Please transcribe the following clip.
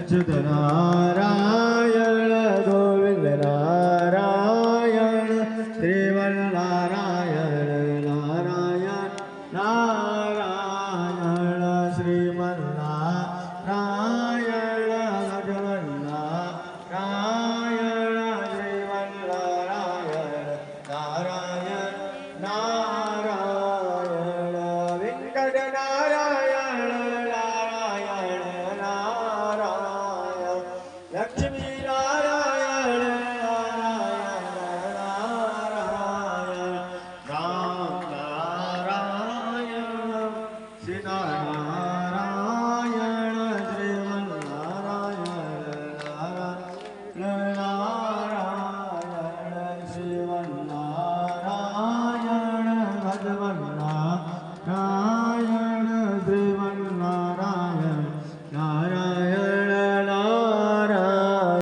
Achyut Narayan Govind Narayan श्रीवन Narayan Narayan Narayan Shriman Narayan Lakshman Narayan Shriman Narayan Narayan Narayan Venkat Narayan Narayan Narayan Lakshmi Narayan Narayan Narayan Ram Narayan Sita